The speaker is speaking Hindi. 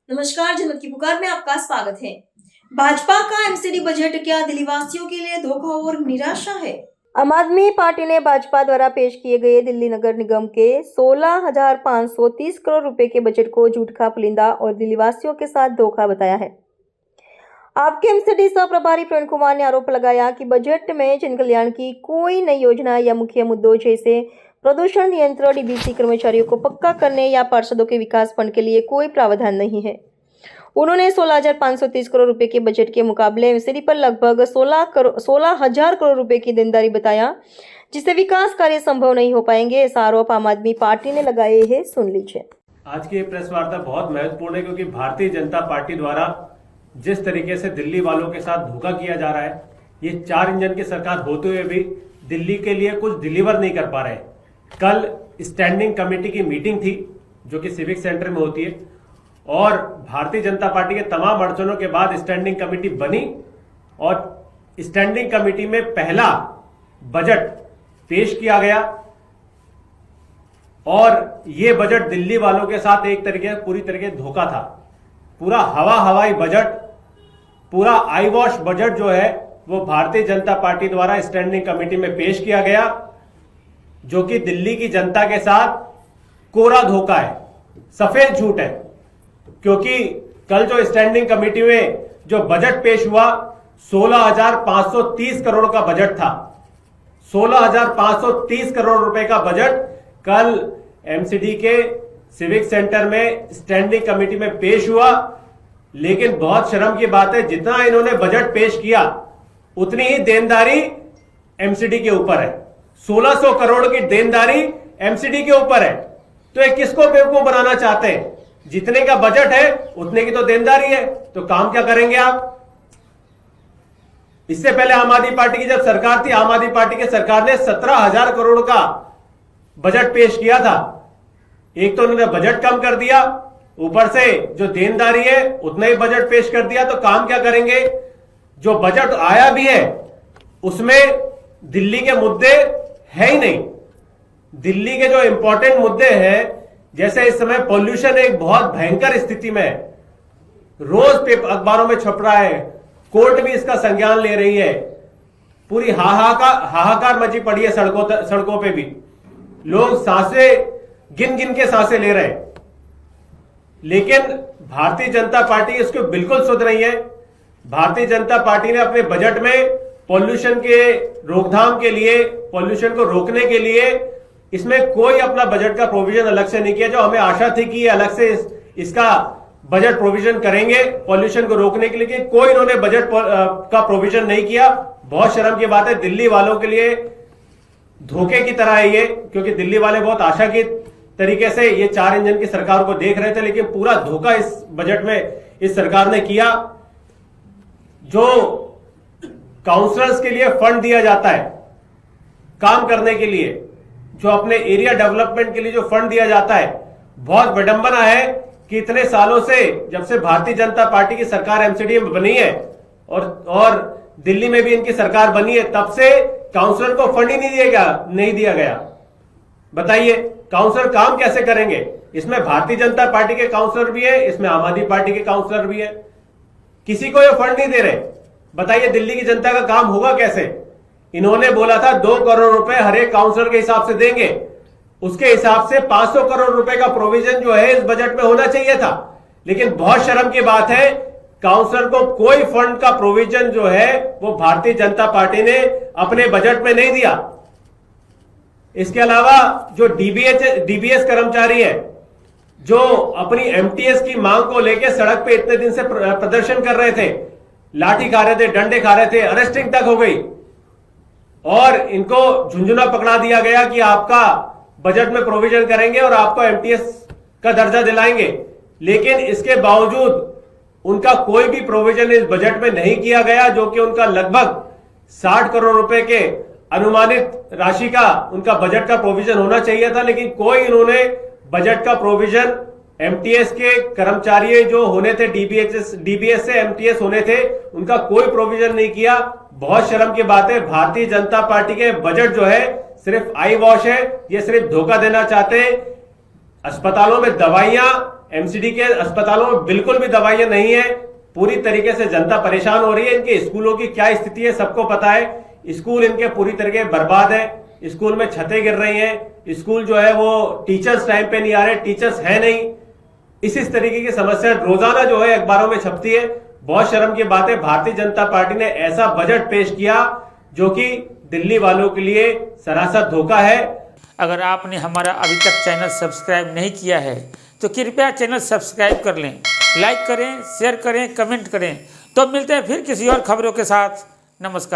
नमस्कार, जनमत की पुकार में आपका स्वागत है। भाजपा का एमसीडी बजट क्या दिल्ली वासियों के लिए धोखा और निराशा है? आम आदमी पार्टी ने भाजपा द्वारा पेश किए गए दिल्ली नगर निगम के 16,530 करोड़ रुपए के बजट को झूठा पुलिंदा और दिल्ली वासियों के साथ धोखा बताया है। आपके एमसीडी सह प्रभारी प्रवीण कुमार ने आरोप लगाया कि बजट में जन कल्याण की कोई नई योजना या मुख्य मुद्दों जैसे प्रदूषण नियंत्रण, डीबीसी कर्मचारियों को पक्का करने या पार्षदों के विकास फंड के लिए कोई प्रावधान नहीं है। उन्होंने 16,530 करोड़ रुपए के बजट के मुकाबले एमसीडी पर लगभग 16,000 करोड़ रुपए की देनदारी बताया, जिससे विकास कार्य संभव नहीं हो पाएंगे। ऐसा आरोप आम आदमी पार्टी ने लगाए हैं। सुन लीजिए। आज की प्रेस वार्ता बहुत महत्वपूर्ण है क्योंकि भारतीय जनता पार्टी द्वारा जिस तरीके से दिल्ली वालों के साथ धोखा किया जा रहा है, ये 4 इंजन की सरकार होते हुए भी दिल्ली के लिए कुछ डिलीवर नहीं कर पा रहे। कल स्टैंडिंग कमेटी की मीटिंग थी जो कि सिविक सेंटर में होती है और भारतीय जनता पार्टी के तमाम अड़चनों के बाद स्टैंडिंग कमेटी बनी और स्टैंडिंग कमेटी में पहला बजट पेश किया गया और ये बजट दिल्ली वालों के साथ एक तरीके पूरी तरीके धोखा था। पूरा हवाई बजट, पूरा आई वॉश बजट जो है वो भारतीय जनता पार्टी द्वारा स्टैंडिंग कमेटी में पेश किया गया, जो कि दिल्ली की जनता के साथ कोरा धोखा है, सफेद झूठ है। क्योंकि कल जो स्टैंडिंग कमेटी में जो बजट पेश हुआ 16,530 करोड़ का बजट था। 16,530 करोड़ रुपए का बजट कल एमसीडी के सिविक सेंटर में स्टैंडिंग कमेटी में पेश हुआ। लेकिन बहुत शर्म की बात है, जितना इन्होंने बजट पेश किया उतनी ही देनदारी एमसीडी के ऊपर है। 1600 करोड़ की देनदारी एमसीडी के ऊपर है। तो ये किसको बेवकूफ बनाना चाहते हैं? जितने का बजट है उतने की तो देनदारी है, तो काम क्या करेंगे आप? इससे पहले आम आदमी पार्टी की जब सरकार थी, आम आदमी पार्टी की सरकार ने 17,000 करोड़ का बजट पेश किया था। एक तो उन्होंने बजट कम कर दिया, ऊपर से जो देनदारी है उतना ही बजट पेश कर दिया। तो काम क्या करेंगे? जो बजट आया भी है उसमें दिल्ली के मुद्दे है ही नहीं। दिल्ली के जो इंपॉर्टेंट मुद्दे हैं, जैसे इस समय पॉल्यूशन एक बहुत भयंकर स्थिति में है, रोज अखबारों में छप रहा है, कोर्ट भी इसका संज्ञान ले रही है। पूरी हाहाकार मची पड़ी है सड़कों पे भी। लोग सांसें गिन गिन के सांसें ले रहे हैं। लेकिन भारतीय जनता पार्टी इसको बिल्कुल सुध रही है। भारतीय जनता पार्टी ने अपने बजट में पॉल्यूशन के रोकथाम के लिए, पॉल्यूशन को रोकने के लिए इसमें कोई अपना बजट का प्रोविजन अलग से नहीं किया। जो हमें आशा थी कि अलग से इसका बजट प्रोविजन करेंगे पॉल्यूशन को रोकने के लिए, कोई इन्होंने बजट का प्रोविजन नहीं किया। बहुत शर्म की बात है, दिल्ली वालों के लिए धोखे की तरह है ये, क्योंकि दिल्ली वाले बहुत आशा की तरीके से ये 4 इंजन की सरकार को देख रहे थे, लेकिन पूरा धोखा इस बजट में इस सरकार ने किया। जो काउंसलर्स के लिए फंड दिया जाता है काम करने के लिए, जो अपने एरिया डेवलपमेंट के लिए जो फंड दिया जाता है, बहुत विडंबना है कि इतने सालों से, जब से भारतीय जनता पार्टी की सरकार एमसीडी में बनी है और दिल्ली में भी इनकी सरकार बनी है, तब से काउंसलर को फंड ही नहीं दिया गया। बताइए काउंसलर काम कैसे करेंगे? इसमें भारतीय जनता पार्टी के काउंसलर भी है, इसमें आम आदमी पार्टी के काउंसलर भी है। किसी को ये फंड नहीं दे रहे। बताइए दिल्ली की जनता का काम होगा कैसे? इन्होंने बोला था 2 करोड़ रुपए हर एक काउंसलर के हिसाब से देंगे, उसके हिसाब से 500 करोड़ रुपए का प्रोविजन जो है इस बजट में होना चाहिए था। लेकिन बहुत शर्म की बात है, काउंसलर को कोई फंड का प्रोविजन जो है वो भारतीय जनता पार्टी ने अपने बजट में नहीं दिया। इसके अलावा जो डीबीएस कर्मचारी है, जो अपनी एमटीएस की मांग को लेकर सड़क पे इतने दिन से प्रदर्शन कर रहे थे, लाठी खा रहे थे, डंडे खा रहे थे, अरेस्टिंग तक हो गई और इनको झुंझुना पकड़ा दिया गया कि आपका बजट में प्रोविजन करेंगे और आपको एमटीएस का दर्जा दिलाएंगे। लेकिन इसके बावजूद उनका कोई भी प्रोविजन इस बजट में नहीं किया गया, जो कि उनका लगभग 60 करोड़ रुपए के अनुमानित राशि का उनका बजट का प्रोविजन होना चाहिए था। लेकिन कोई इन्होंने बजट का प्रोविजन एमटीएस के कर्मचारी जो होने थे, डीबीएस से एमटीएस होने थे, उनका कोई प्रोविजन नहीं किया। बहुत शर्म की बात है। भारतीय जनता पार्टी के बजट जो है सिर्फ आई वॉश है, ये सिर्फ धोखा देना चाहते हैं। अस्पतालों में दवाइयां एमसीडी के अस्पतालों में बिल्कुल भी दवाइयां नहीं है। पूरी तरीके से जनता परेशान हो रही है। इनके स्कूलों की क्या स्थिति है सबको पता है। स्कूल इनके पूरी तरीके बर्बाद है। स्कूल में छतें गिर रही हैं। स्कूल जो है वो टीचर्स टाइम पे नहीं आ रहे, टीचर्स है नहीं। इस तरीके की समस्या रोजाना जो है अखबारों में छपती है। बहुत शर्म की बात है, भारतीय जनता पार्टी ने ऐसा बजट पेश किया जो कि दिल्ली वालों के लिए सरासर धोखा है। अगर आपने हमारा अभी तक चैनल सब्सक्राइब नहीं किया है तो कृपया चैनल सब्सक्राइब कर लें, लाइक करें, शेयर करें, कमेंट करें। तो मिलते हैं फिर किसी और खबरों के साथ। नमस्कार।